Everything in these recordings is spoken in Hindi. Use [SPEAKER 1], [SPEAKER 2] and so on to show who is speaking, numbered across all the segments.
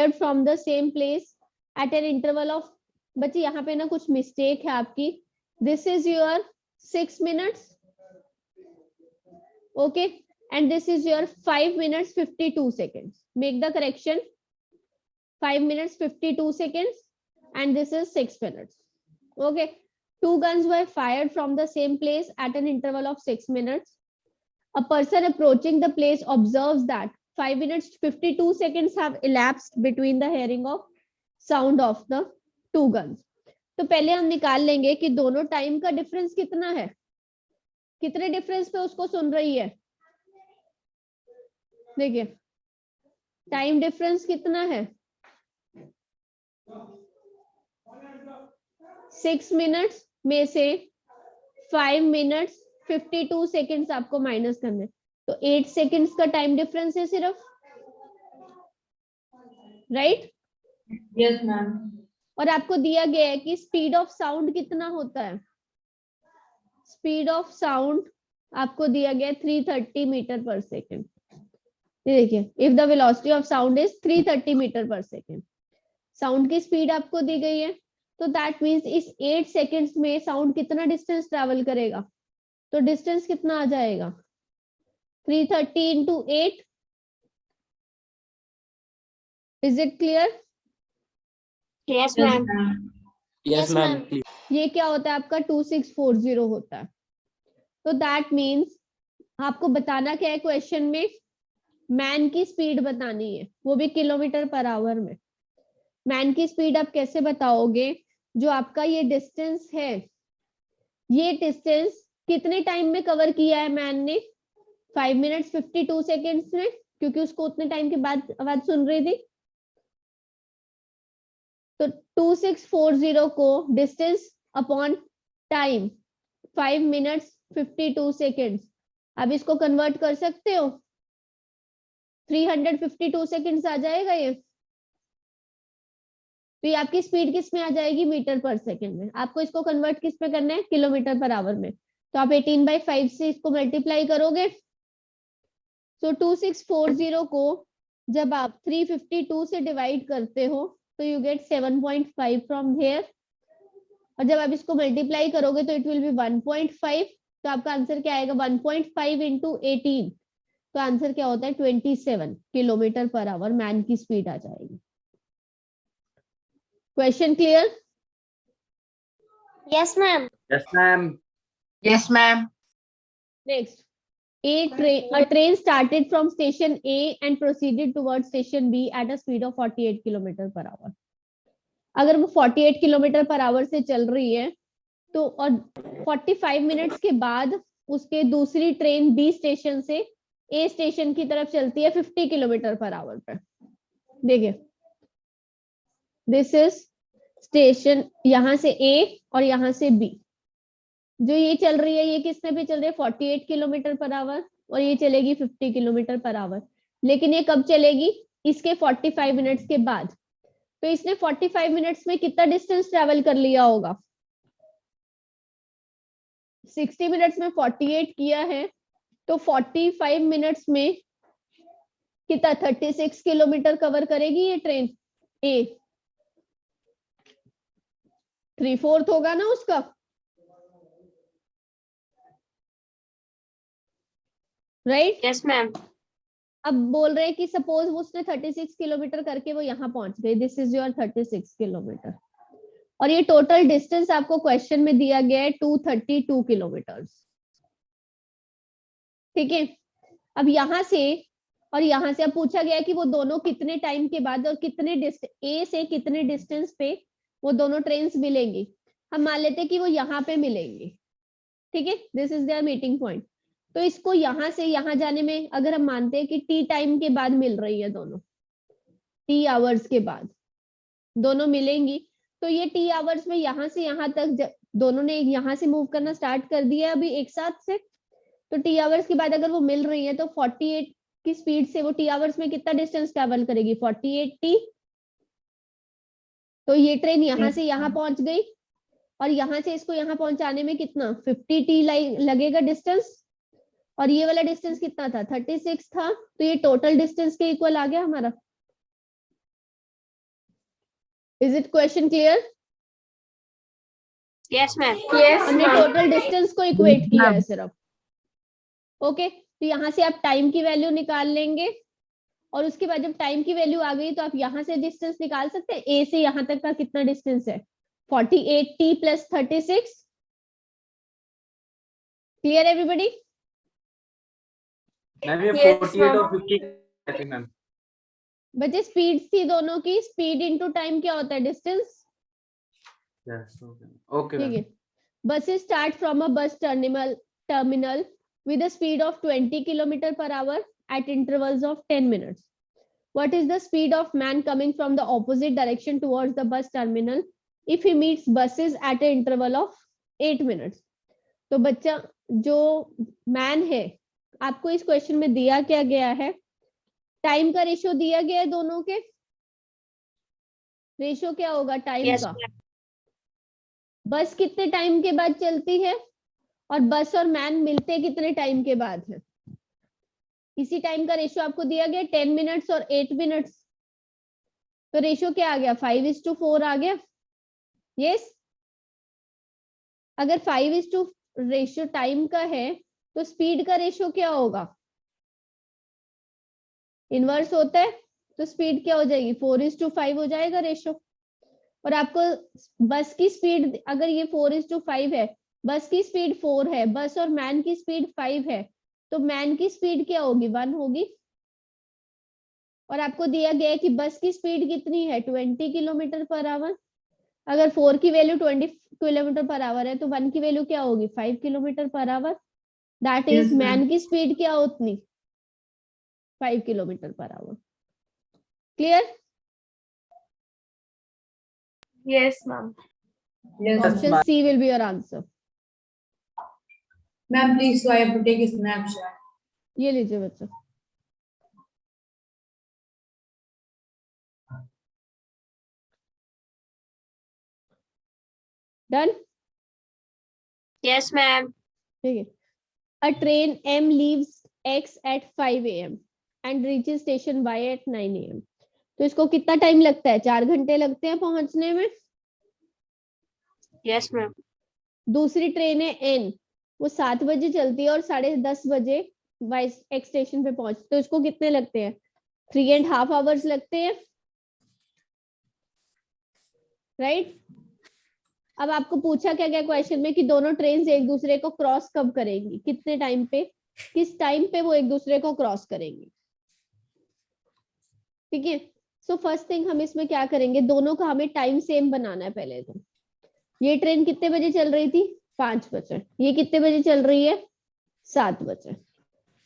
[SPEAKER 1] fired from the same place at an interval of, बच्चे यहाँ पे ना कुछ मिस्टेक है आपकी. This is your 6 minutes, okay, and this is your 5 minutes 52 seconds. Make the correction. 5 minutes 52 seconds and this is 6 minutes. Okay, 2 guns were fired from the same place at an interval of 6 minutes. A person approaching the place observes that 5 minutes 52 seconds have elapsed between the hearing of sound of the 2 guns. तो पहले हम निकाल लेंगे कि दोनों टाइम का डिफरेंस कितना है, कितने डिफरेंस पे उसको सुन रही है. देखिए टाइम डिफरेंस कितना है, 6 मिनट्स में से 5 मिनट्स 52 सेकेंड्स आपको माइनस करने, तो 8 सेकेंड्स का टाइम डिफरेंस है सिर्फ, राइट?
[SPEAKER 2] Yes ma'am.
[SPEAKER 1] और आपको दिया गया है कि स्पीड ऑफ साउंड कितना होता है. स्पीड ऑफ साउंड आपको दिया गया है 330 मीटर पर सेकेंड. देखिए if the velocity of sound is 330 metre per second, sound की स्पीड आपको दी गई है, तो दैट मीन्स इस 8 सेकेंड्स में साउंड कितना डिस्टेंस ट्रेवल करेगा, तो डिस्टेंस कितना आ जाएगा 330 into 8. Is it clear?
[SPEAKER 2] Yes ma'am.
[SPEAKER 3] Yes ma'am.
[SPEAKER 1] ये क्या होता है आपका 2640 होता है. तो दैट मीन्स आपको बताना क्या है क्वेश्चन में, मैन की स्पीड बतानी है, वो भी किलोमीटर पर आवर में. मैन की स्पीड आप कैसे बताओगे, जो आपका ये डिस्टेंस है, ये डिस्टेंस कितने टाइम में कवर किया है मैन ने, 5 मिनट्स 52 सेकेंड्स में, क्योंकि उसको उतने टाइम के बाद आवाज सुन रही थी. तो 2640 को distance upon time 5 minutes 52 seconds, अब इसको कन्वर्ट कर सकते हो, 352 सेकेंड्स आ जाएगा ये. तो ये आपकी स्पीड किस में आ जाएगी, मीटर पर सेकेंड में. आपको इसको कन्वर्ट किस में करना है, किलोमीटर पर आवर में. तो आप 18/5 से इसको मल्टीप्लाई करोगे. तो 2640 को जब आप 352 से डिवाइड करते हो तो यू गेट 7.5 फ्रॉम हियर, और जब आप इसको मल्टीप्लाई करोगे तो इट विल बी 1.5. तो आपका आंसर क्या आएगा, 1.5 into 18, तो आंसर क्या होता है 27 किलोमीटर पर आवर मैन की स्पीड आ जाएगी. Question clear?
[SPEAKER 2] Yes ma'am.
[SPEAKER 3] Yes ma'am.
[SPEAKER 2] Yes ma'am.
[SPEAKER 1] Next, a train started from station A and proceeded towards station B at a speed of 48 kilometre per hour. अगर वो 48 किलोमीटर पर आवर से चल रही है तो और 45 मिनट्स के बाद उसके दूसरी ट्रेन बी स्टेशन से ए स्टेशन की तरफ चलती है 50 किलोमीटर पर आवर पर. देखिए दिस इज स्टेशन, यहां से ए और यहां से बी. जो ये चल रही है ये किसने पे चल रही है, 48 किलोमीटर पर आवर, और ये चलेगी 50 किलोमीटर पर आवर. लेकिन ये कब चलेगी, इसके 45 मिनट्स के बाद. तो इसने 45 मिनट्स में कितना डिस्टेंस ट्रेवल कर लिया होगा, 60 मिनट्स में 48 किया है, तो 45 मिनट्स में कितना 36 किलोमीटर कवर करेगी ये ट्रेन ए. 3/4 होगा ना उसका. राइट?
[SPEAKER 2] Yes ma'am.
[SPEAKER 1] अब बोल रहे हैं कि सपोज उसने 36 किलोमीटर करके वो यहाँ पहुंच गई, दिस इज योर 36 किलोमीटर, और ये टोटल डिस्टेंस आपको क्वेश्चन में दिया गया है 232 किलोमीटर. ठीक है. अब यहाँ से और यहाँ से अब पूछा गया है कि वो दोनों कितने टाइम के बाद और कितने ए से कितने डिस्टेंस पे वो दोनों ट्रेन्स मिलेंगी. हम मान लेते हैं कि वो यहाँ पे मिलेंगी. ठीक है, this is their meeting point. तो इसको यहाँ से यहाँ जाने में अगर हम मानते हैं कि टी टाइम के बाद मिल रही है, दोनों टी आवर्स के बाद दोनों मिलेंगी, तो ये टी आवर्स में यहाँ से यहाँ तक दोनों ने यहाँ से मूव करना स्टार्ट कर दिया अभी एक साथ से. तो टी आवर्स के बाद अगर वो मिल रही है तो 48 की स्पीड से वो टी आवर्स में कितना डिस्टेंस ट्रेवल करेगी, 48 टी. तो ये ट्रेन यहाँ से यहाँ पहुंच गई, और यहाँ से इसको यहाँ पहुंचाने में कितना 50 टी लगेगा डिस्टेंस, और ये वाला डिस्टेंस कितना था 36 था. तो ये टोटल डिस्टेंस के इक्वल आ गया हमारा. Is it question clear?
[SPEAKER 2] Yes, ma'am. Yes,
[SPEAKER 1] हमने
[SPEAKER 2] ma'am.
[SPEAKER 1] टोटल डिस्टेंस को इक्वेट किया है सिर्फ। ओके, तो यहाँ से आप टाइम की वैल्यू निकाल लेंगे और उसके बाद जब टाइम की वैल्यू आ गई तो आप यहाँ से डिस्टेंस निकाल सकते हैं। ए से यहाँ तक का कितना डिस्टेंस है? 48t + 36। Clear everybody?
[SPEAKER 3] मैम ये
[SPEAKER 2] Yes,
[SPEAKER 3] 48 और
[SPEAKER 2] ma'am.
[SPEAKER 3] 50 थी मैम।
[SPEAKER 1] बच्चे स्पीड थी दोनों की, स्पीड इनटू टाइम क्या होता है? डिस्टेंस।
[SPEAKER 3] यस ओके
[SPEAKER 1] ठीक
[SPEAKER 3] मैम।
[SPEAKER 1] है। Buses start from a bus terminal with a speed of 20 km/h at intervals of 10 minutes. What is the speed of man coming from the opposite direction towards the bus terminal if he meets buses at an interval of 8 minutes? तो बच्चा जो मैन है, आपको इस क्वेश्चन में दिया क्या गया है? टाइम का रेशियो दिया गया है, दोनों के रेशियो क्या होगा टाइम
[SPEAKER 2] Yes,
[SPEAKER 1] का?
[SPEAKER 2] ma'am.
[SPEAKER 1] बस कितने टाइम के बाद चलती है और बस और मैन मिलते कितने टाइम के बाद है? इसी टाइम का रेशियो आपको दिया गया 10 मिनट्स और 8 मिनट्स। तो रेशियो क्या आ गया? 5:4 आ गया। यस, अगर 5:, रेशियो टाइम का है तो स्पीड का रेशियो क्या होगा? इनवर्स होता है, तो स्पीड क्या हो जाएगी? 4:5 हो जाएगा रेशियो। और आपको बस की स्पीड, अगर ये 4:5 है, बस की स्पीड 4 है, बस और मैन की स्पीड 5 है, तो मैन की स्पीड क्या होगी? 1 होगी। और आपको दिया गया है कि बस की स्पीड कितनी है? 20 km/h। अगर 4 की वैल्यू 20 km/h है तो 1 की वैल्यू क्या होगी? 5 km/h। दैट इज मैन की स्पीड क्या उतनी? 5 km/h। Clear?
[SPEAKER 2] Yes, ma'am. Yes,
[SPEAKER 1] option C will be your answer.
[SPEAKER 2] ma'am. Please, so I have to take a snapshot.
[SPEAKER 1] ये लीजिए बच्चों। डन?
[SPEAKER 2] Yes, ma'am.
[SPEAKER 1] ठीक है। A train M leaves X at 5 a.m. and reaches station Y at 9 a.m. तो इसको कितना टाइम लगता है? 4 घंटे लगते हैं पहुंचने में।
[SPEAKER 2] Yes, ma'am.
[SPEAKER 1] दूसरी ट्रेन है N, वो 7 बजे चलती है और 10:30 बजे Y X स्टेशन पे पहुंचती, तो इसको कितने लगते हैं? 3.5 आवर्स लगते हैं, राइट? अब आपको पूछा क्या गया क्वेश्चन में कि दोनों ट्रेन एक दूसरे को क्रॉस कब करेंगी, कितने टाइम पे, किस टाइम पे वो एक दूसरे को क्रॉस करेंगी। ठीक है, सो फर्स्ट थिंग हम इसमें क्या करेंगे, दोनों का हमें टाइम सेम बनाना है पहले तो। ये ट्रेन कितने बजे चल रही थी? 5 बजे। ये कितने बजे चल रही है? 7 बजे।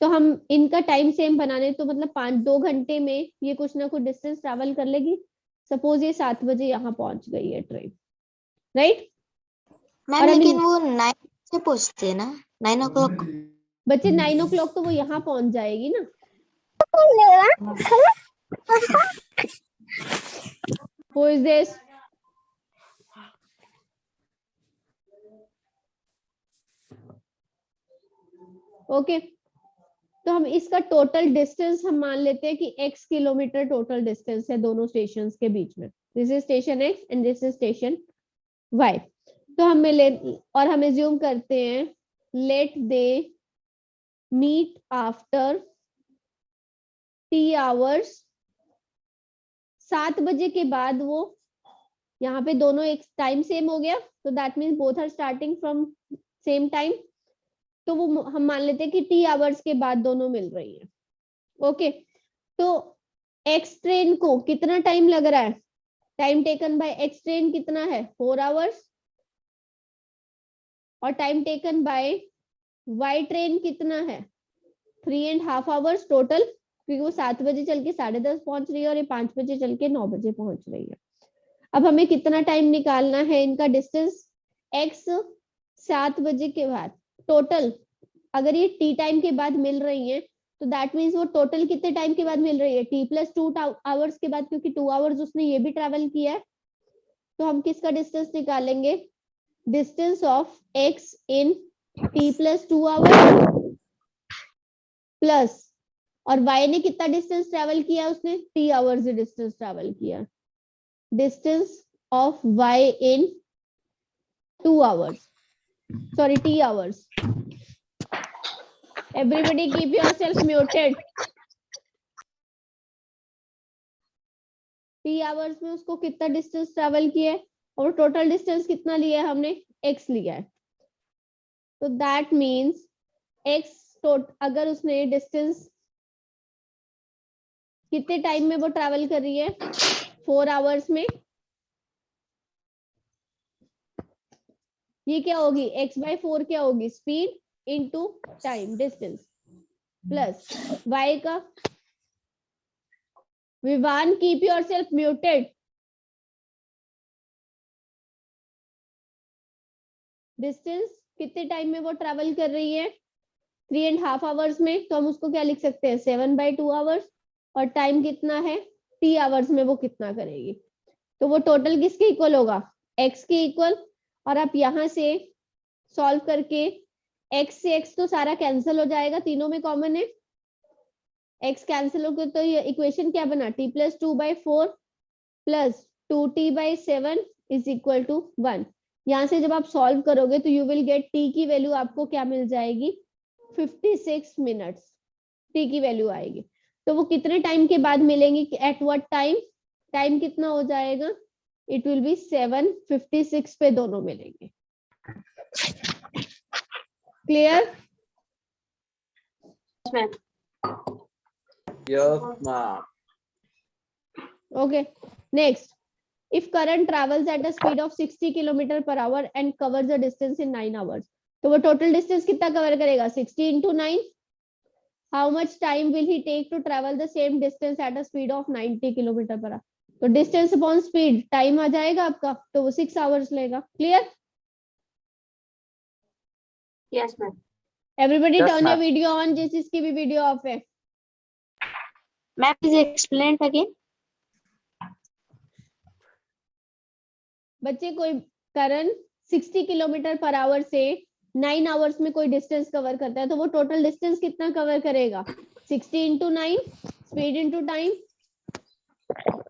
[SPEAKER 1] तो हम इनका टाइम सेम बनाने, तो मतलब 2 घंटे में ये कुछ ना कुछ डिस्टेंस ट्रैवल कर लेगी। सपोज ये 7 बजे यहाँ पहुंच गई है ट्रेन, राइट?
[SPEAKER 4] मैम लेकिन वो 9 से पहुंचते हैं ना, 9 o'clock।
[SPEAKER 1] बच्चे 9 o'clock तो वो यहाँ पहुंच जाएगी ना। Who is this? ओके, तो हम इसका टोटल डिस्टेंस हम मान लेते हैं कि x किलोमीटर टोटल डिस्टेंस है दोनों स्टेशंस के बीच में। This is station x and this is station y। तो हम और हम एज्यूम करते हैं let them meet after t hours. 7 बजे के बाद वो यहाँ पे दोनों एक टाइम सेम हो गया, तो that means both are starting from same time. तो वो हम मान लेते हैं कि t आवर्स के बाद दोनों मिल रही है। ओके, तो x ट्रेन को कितना टाइम लग रहा है? Time taken by x train कितना है? 4 आवर्स। और time taken by y train कितना है? 3.5 आवर्स टोटल, क्योंकि वो 7 बजे चल के 10:30 पहुंच रही है और ये 5 बजे चल के 9 बजे पहुंच रही है। अब हमें कितना टाइम निकालना है इनका डिस्टेंस? x 7 बजे के बाद टोटल, अगर ये t टाइम के बाद मिल रही है तो दैट मीन्स वो टोटल कितने टाइम के बाद मिल रही है? t + 2 आवर्स के बाद, क्योंकि 2 आवर्स उसने ये भी ट्रेवल किया है। तो हम किसका डिस्टेंस निकालेंगे? Distance of x in t + 2 hours plus, और y ने कितना डिस्टेंस ट्रेवल किया? उसने 3 आवर्स डिस्टेंस ट्रेवल किया। distance of y in 2 hours, sorry, t hours. Everybody keep yourself muted. t hours में उसको कितना डिस्टेंस ट्रेवल किया है और टोटल डिस्टेंस कितना लिया है हमने, x लिया है. तो दैट मीन्स x अगर उसने डिस्टेंस कितने टाइम में वो ट्रैवल कर रही है, 4 आवर्स में, ये क्या होगी, x/4 क्या होगी, speed into time distance plus y का. Vivaan keep yourself muted. Distance कितने टाइम में वो ट्रैवल कर रही है, 3.5 आवर्स में, तो हम उसको क्या लिख सकते हैं, 7/2 आवर्स. और टाइम कितना है, t आवर्स में वो कितना करेगी. तो वो टोटल किसके इक्वल होगा, x के इक्वल. और आप यहां से सॉल्व करके x से x तो सारा कैंसिल हो जाएगा, तीनों में कॉमन है, x कैंसिल हो गया तो ये इक्वेशन क्या बना, t + 2/4 plus 2t/7 is equal to 1. यहाँ से जब आप सॉल्व करोगे तो यू विल गेट t की वैल्यू आपको क्या मिल जाएगी, 56 मिनट्स t की वैल्यू आएगी. तो वो कितने टाइम के बाद मिलेंगी, एट व्हाट टाइम, टाइम कितना हो जाएगा, इट विल बी 7:56 पे दोनों मिलेंगे. Clear?
[SPEAKER 2] Ma'am.
[SPEAKER 3] Yes, ma'am.
[SPEAKER 1] Okay. Next, if current travels at a speed of 60 km/h and covers a distance in 9 hours, तो वो total distance कितना cover करेगा, 60 into 9. How much time will he take to travel the same distance at a speed of 90 km/h? तो distance upon speed, time आ जाएगा आपका, तो वो 6 hours लेगा. Clear?
[SPEAKER 2] Yes, ma'am.
[SPEAKER 1] Everybody
[SPEAKER 3] Yes,
[SPEAKER 1] turn your
[SPEAKER 3] ma'am.
[SPEAKER 1] video on, जिसकी भी video off है.
[SPEAKER 4] Ma'am, please explain it again.
[SPEAKER 1] बच्चे कोई करंट 60 km/h से 9 आवर्स में कोई डिस्टेंस कवर करता है, तो वो टोटल डिस्टेंस कितना कवर करेगा, 60 into 9 स्पीड into टाइम.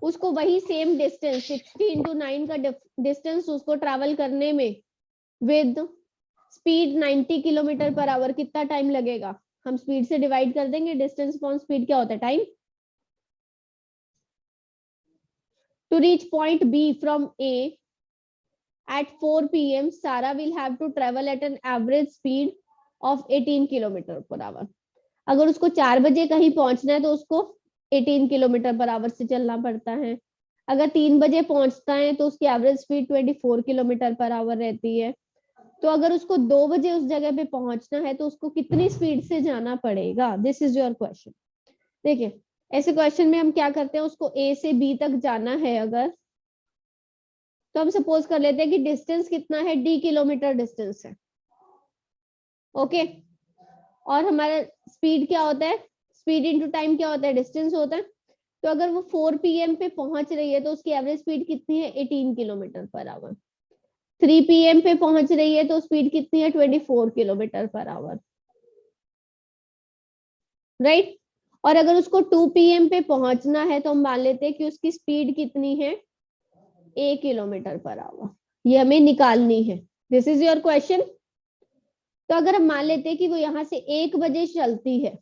[SPEAKER 1] उसको वही सेम डिस्टेंस 60 into 9 का डिस्टेंस उसको ट्रैवल करने में विद स्पीड 90 km/h कितना टाइम लगेगा, हम स्पीड से डिवाइड कर देंगे. डिस्टेंस अपॉन स्पीड क्या होता है, time. To reach point B from A at 4 p.m. Sara will have to travel at an average speed of 18 km/h. अगर उसको 4 बजे कहीं पहुंचना है तो उसको 18 km/h से चलना पड़ता है. अगर 3 बजे पहुंचता है तो उसकी एवरेज स्पीड 24 km/h रहती है. तो अगर उसको 2 बजे उस जगह पे पहुंचना है तो उसको कितनी स्पीड से जाना पड़ेगा, दिस इज योर क्वेश्चन. देखिए ऐसे क्वेश्चन में हम क्या करते हैं, उसको ए से बी तक जाना है अगर, तो हम सपोज कर लेते हैं कि डिस्टेंस कितना है, d किलोमीटर डिस्टेंस है. ओके. और हमारा स्पीड क्या होता है, स्पीड इनटू टाइम क्या होता है, डिस्टेंस होता है. तो अगर वो 4 PM पे पहुंच रही है तो उसकी एवरेज स्पीड कितनी है, 18 km/h. 3 PM पे पहुंच रही है तो स्पीड कितनी है, 24 km/h. राइट. और अगर उसको 2 PM पे पहुंचना है तो हम मान लेते हैं कि उसकी स्पीड कितनी है, 1 km/h. ये हमें निकालनी है. This is your question. तो अगर हम मान लेते हैं कि वो यहाँ से 1 बजे चलती है,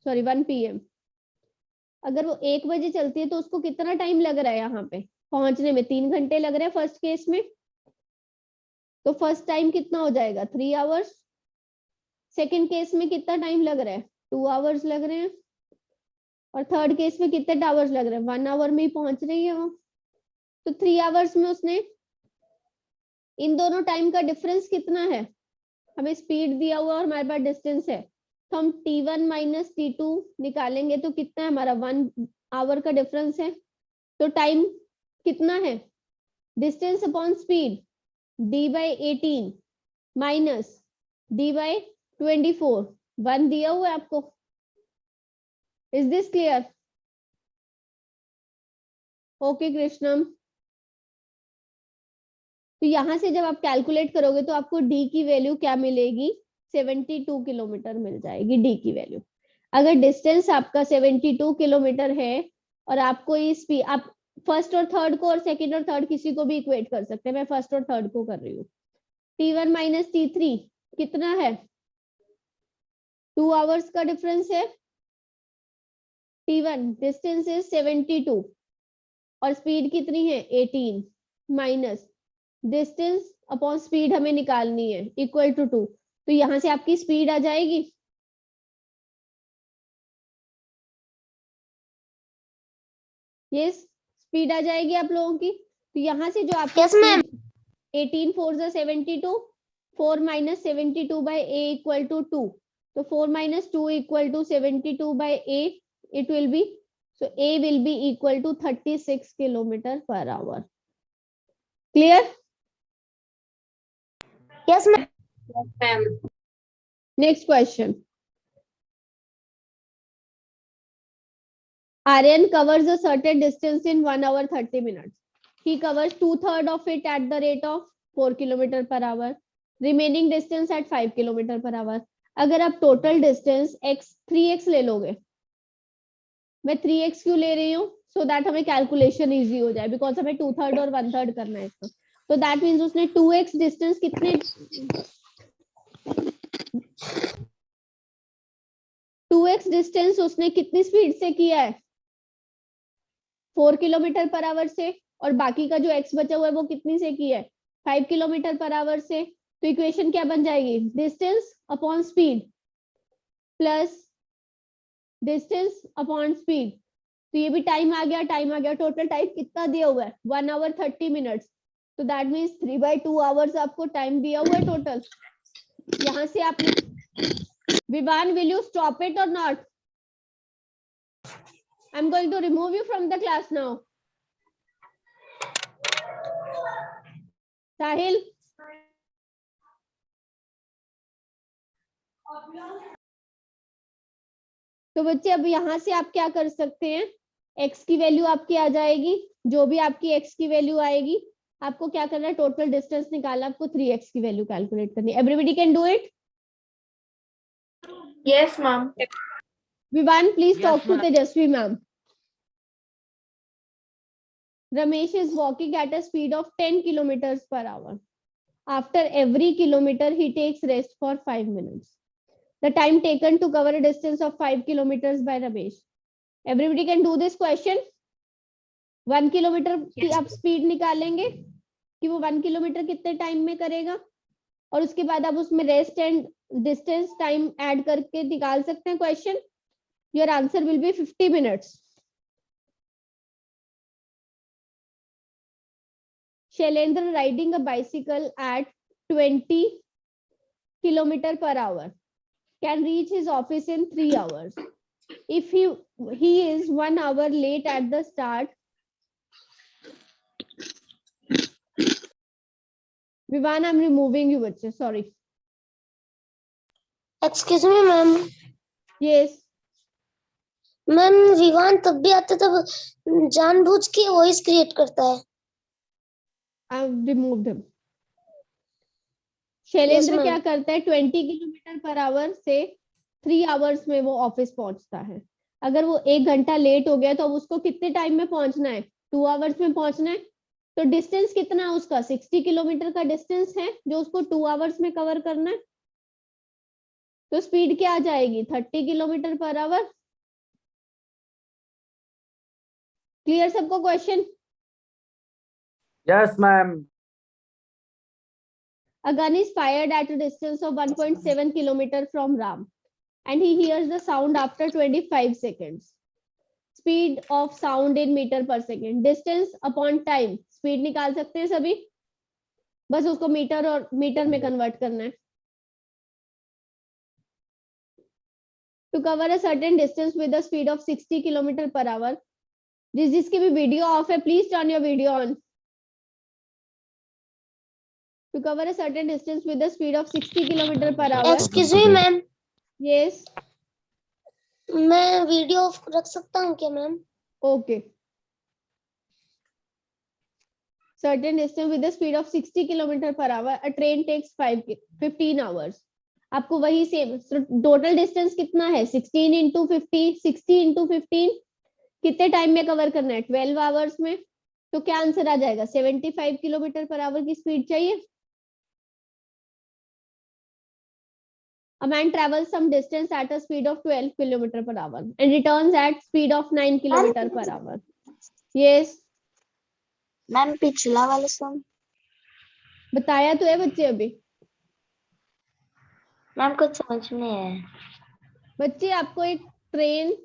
[SPEAKER 1] सॉरी 1 PM, अगर वो 1 बजे चलती है तो उसको कितना टाइम लग रहा है यहाँ पे पहुंचने में, 3 घंटे लग रहे हैं फर्स्ट केस में. तो फर्स्ट टाइम कितना हो जाएगा, 3 आवर्स. सेकेंड केस में कितना टाइम लग रहा है, 2 आवर्स लग रहे हैं. और थर्ड केस में कितने आवर्स लग रहे हैं, 1 आवर में ही पहुंच रही है वो. तो 3 आवर्स में उसने, इन दोनों टाइम का डिफरेंस कितना है, हमें स्पीड दिया हुआ और हमारे पास डिस्टेंस है, तो हम t1 माइनस t2 निकालेंगे तो कितना है हमारा, 1 आवर का डिफरेंस है. तो टाइम कितना है, distance upon speed, d/18 minus d/24, 1 दिया हुआ है आपको. Is this clear? ओके कृष्णम. तो यहां से जब आप कैलकुलेट करोगे तो आपको d की वैल्यू क्या मिलेगी, 72 किलोमीटर मिल जाएगी d की वैल्यू. अगर डिस्टेंस आपका 72 किलोमीटर है और आपको ये स्पीड, आप फर्स्ट और थर्ड को और सेकंड और थर्ड किसी को भी इक्वेट कर सकते हैं, मैं फर्स्ट और थर्ड को कर रही हूँ। T1 माइनस T3 कितना है? 2 आवर्स का डिफरेंस है। T1 डिस्टेंस इज 72 और स्पीड कितनी है 18 माइनस डिस्टेंस अपॉन स्पीड हमें निकालनी है इक्वल टू 2। तो यहां से आपकी स्पीड आ जाएगी, ये स्पीड आ जाएगी आप लोगों की। तो यहाँ से जो आपकी
[SPEAKER 4] Yes, ma'am.
[SPEAKER 1] 18 4 से 72, 4 minus 72 by A equal to 2। तो 4 minus 2 equal to 72 by A, it will be, so A will be equal to 36 kilometer per hour. Clear?
[SPEAKER 4] Yes, ma'am.
[SPEAKER 2] Ma'am.
[SPEAKER 1] Next question. Aryan covers a certain distance in 1 hour 30 minutes. He covers 2/3 of it at the rate of 4 kilometer per hour. Remaining distance at 5 kilometer per hour. अगर आप total distance x 3x ले लोगे, मैं 3x क्यों ले रही हूँ? सो दैट हमें कैलकुलेशन इजी हो जाए, बिकॉज हमें 2/3 और 1/3 करना है इसको। तो दैट मीन्स उसने 2x डिस्टेंस कितने 2x डिस्टेंस उसने कितनी स्पीड से किया है? 4 किलोमीटर पर आवर से, और बाकी का जो x बचा हुआ है वो कितनी से किया है? 5 किलोमीटर पर आवर से। तो इक्वेशन क्या बन जाएगी? Distance upon speed plus distance upon speed. तो ये भी टाइम आ गया, टोटल टाइम कितना दिया हुआ है? 1 hour 30 minutes। तो दैट मीन्स 3/2 आवर्स आपको टाइम दिया हुआ है टोटल। यहाँ से आप Vivaan, will you stop it और not? I am going to remove you from the class now. Sahil, तो बच्चे अब यहाँ से आप क्या कर सकते हैं? x की वैल्यू आपकी आ जाएगी, जो भी आपकी x की वैल्यू आएगी आपको क्या करना है? टोटल डिस्टेंस निकालना, आपको 3x की वैल्यू कैलकुलेट करनी है। Everybody can do it?
[SPEAKER 2] Yes ma'am.
[SPEAKER 1] Vivaan, please
[SPEAKER 3] Yes,
[SPEAKER 1] talk to
[SPEAKER 3] ma'am.
[SPEAKER 1] Tejaswi ma'am. Ramesh is walking at a speed of 10 kilometers per hour. After every kilometer, he takes rest for 5 minutes. The time taken to cover a distance of 5 kilometers by Ramesh. Everybody can do this question. 1 kilometre की आप स्पीड निकालेंगे कि वो 1 किलोमीटर कितने टाइम में करेगा, और उसके बाद आप उसमें rest and distance time add करके निकाल सकते हैं question. Your answer will be 50 minutes. Shailendra riding a bicycle at 20 kilometer per hour can reach his office in 3 hours. If he is 1 hour late at the start, Vivan, I'm removing you, bachche, sorry.
[SPEAKER 4] Excuse me, ma'am.
[SPEAKER 1] Yes,
[SPEAKER 4] ma'am Vivaan तब भी आते तब जानबूझ के वॉइस क्रिएट करता है।
[SPEAKER 1] I've removed him. Shailendra
[SPEAKER 4] ma'am.
[SPEAKER 1] क्या करता है? 20 किलोमीटर पर आवर से 3 आवर्स में वो ऑफिस पहुंचता है। अगर वो 1 घंटा लेट हो गया तो अब उसको कितने टाइम में पहुंचना है? 2 आवर्स में पहुंचना है। तो डिस्टेंस कितना है उसका? 60 किलोमीटर का डिस्टेंस है जो उसको 2 आवर्स में कवर करना है। तो स्पीड क्या आ जाएगी? 30 किलोमीटर पर आवर। क्लियर सबको question?
[SPEAKER 3] Yes, ma'am.
[SPEAKER 1] A gun is fired at a distance of 1.7 kilometer from Ram and he hears the sound after 25 seconds. Speed of sound in meter per second. Distance upon time. Speed निकाल सकते हैं सभी, बस उसको मीटर और मीटर में कन्वर्ट करना है। To cover a certain distance with a speed of 60 kilometer per hour. जिसकी भी वीडियो ऑफ है, please turn your video on. To cover a certain distance with a speed of 60 kilometer per hour.
[SPEAKER 4] Excuse me, ma'am.
[SPEAKER 1] Yes.
[SPEAKER 4] मैं वीडियो ऑफ रख सकता हूँ क्या ma'am?
[SPEAKER 1] Okay. Certain distance with a speed of 60 kilometer per hour. A train takes 15 hours. आपको वही सेम टोटल डिस्टेंस कितना है? 16 into 50, 60 into 15 कितने टाइम में कवर करना है? 12 आवर्स में। तो क्या आंसर आ जाएगा? 75 किलोमीटर पर आवर की स्पीड चाहिए। A man travels some distance at a speed of 12 kilometer per hour and returns at speed of 9 kilometer per hour. Yes,
[SPEAKER 4] ma'am पिछला वाला सम
[SPEAKER 1] बताया तो है बच्चे अभी।
[SPEAKER 4] मैम कुछ समझ में है।
[SPEAKER 1] बच्चे आपको एक ट्रेन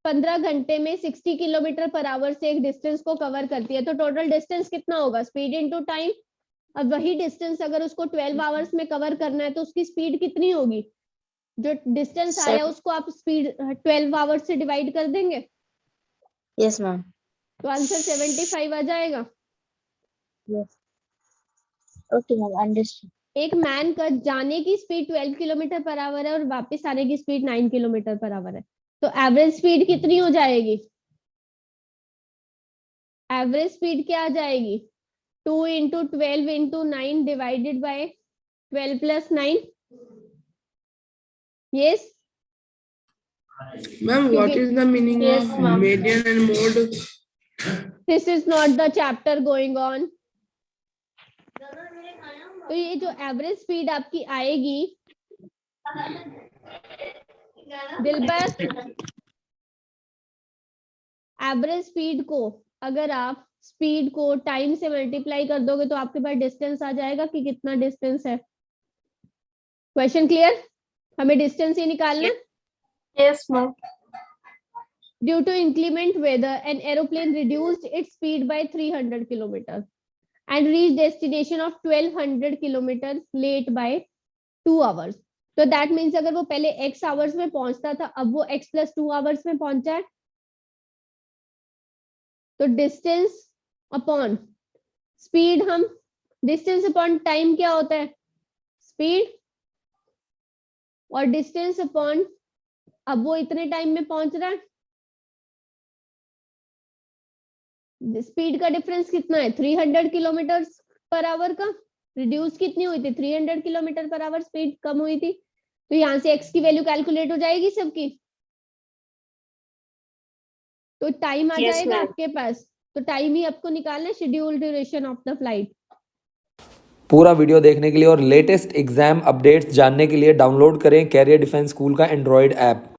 [SPEAKER 1] 15 घंटे में 60 किलोमीटर पर आवर से एक डिस्टेंस को कवर करती है, तो टोटल डिस्टेंस कितना होगा? Speed into time. अब वही डिस्टेंस अगर उसको 12 आवर्स में कवर करना है तो उसकी स्पीड कितनी होगी? जो डिस्टेंस आया उसको आप स्पीड 12 आवर्स से डिवाइड कर देंगे,
[SPEAKER 4] यस मैम।
[SPEAKER 1] तो आंसर 75 आ जाएगा।
[SPEAKER 4] Yes okay ma'am understood.
[SPEAKER 1] एक मैन का जाने की स्पीड 12 किलोमीटर पर आवर है और वापस आने की स्पीड 9 किलोमीटर पर आवर है, तो एवरेज स्पीड कितनी हो जाएगी? एवरेज स्पीड क्या आ जाएगी? 2 into 12 into 9 divided by 12 plus 9। Yes
[SPEAKER 5] Ma'am, what is the meaning
[SPEAKER 2] Yes,
[SPEAKER 5] of
[SPEAKER 2] ma'am.
[SPEAKER 5] median and mode?
[SPEAKER 1] This is not the chapter going on. तो ये जो एवरेज स्पीड आपकी आएगी दिलबर, एवरेज स्पीड को अगर आप स्पीड को टाइम से मल्टीप्लाई कर दोगे तो आपके पास डिस्टेंस आ जाएगा कि कितना डिस्टेंस है। Question clear? हमें डिस्टेंस ही निकालना।
[SPEAKER 2] Yes, ma'am.
[SPEAKER 1] Due to inclement weather, an aeroplane reduced its speed by 300 kilometers and reached destination of 1200 kilometers late by 2 hours. तो that means अगर वो पहले x hours में पहुंचता था, अब वो x plus 2 hours में पहुंचा है, तो डिस्टेंस अपॉन स्पीड, हम डिस्टेंस अपॉन टाइम क्या होता है? स्पीड, और डिस्टेंस अपॉन अब वो इतने टाइम में पहुंच रहा है, स्पीड का डिफरेंस कितना है? 300 किलोमीटर पर आवर का। रिड्यूस कितनी हुई थी? 300 किलोमीटर पर आवर स्पीड कम हुई थी, तो यहाँ से x की वैल्यू कैलकुलेट हो जाएगी सबकी, तो टाइम आ
[SPEAKER 2] Yes,
[SPEAKER 1] जाएगा
[SPEAKER 2] ma'am.
[SPEAKER 1] आपके पास। तो टाइम ही आपको निकालना है, schedule duration of the flight.
[SPEAKER 6] पूरा वीडियो देखने के लिए और लेटेस्ट एग्जाम अपडेट्स जानने के लिए डाउनलोड करें कैरियर डिफेंस स्कूल का एंड्रॉयड ऐप।